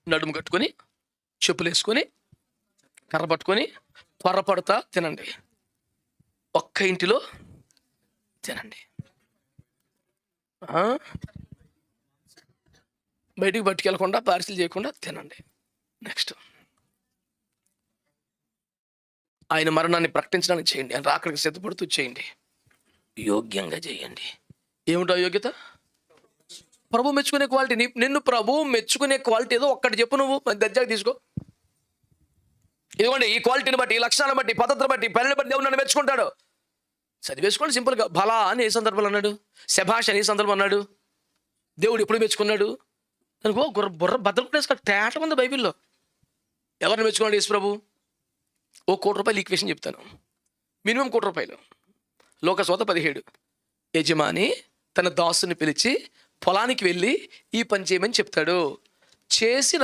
నడుము కట్టుకొని, చెప్పులు వేసుకొని, కర్ర పట్టుకొని త్వరపడతా తినండి. ఒక్క ఇంటిలో తినండి. బయటికి పట్టుకెళ్ళకుండా, పార్సిల్ చేయకుండా తినండి. నెక్స్ట్, ఆయన మరణాన్ని ప్రకటించడానికి చేయండి. ఆయన రాకడికి సిద్ధపడుతూ చేయండి. యోగ్యంగా చేయండి. ఏమిటో యోగ్యత? ప్రభు మెచ్చుకునే క్వాలిటీ. నిన్ను ప్రభు మెచ్చుకునే క్వాలిటీ ఏదో ఒక్కటి చెప్పు. నువ్వు దర్జాగా తీసుకో. ఇదిగోండి, ఈ క్వాలిటీని బట్టి, ఈ లక్షణాలను బట్టి, పద్ధతిని బట్టి, పనిని బట్టి దేవుడు నన్ను మెచ్చుకుంటాడు. చదివేసుకోండి సింపుల్గా. భలా అని ఏ సందర్భంలో అన్నాడు? శభాష్ అని ఏ సందర్భం అన్నాడు? దేవుడు ఎప్పుడు మెచ్చుకున్నాడు? అనుకో బుర్ర భద్రపడేసుకో. తేట ఉంది బైబిల్లో. ఎవరిని మెచ్చుకున్నాడు యేసు ప్రభు? ₹1,00,00,000 ఈక్వేషన్ చెప్తాను. మినిమం ₹1,00,00,000. లోకస్వాత 17. యజమాని తన దాసుని పిలిచి పొలానికి వెళ్ళి ఈ పని చేయమని చెప్తాడు. చేసిన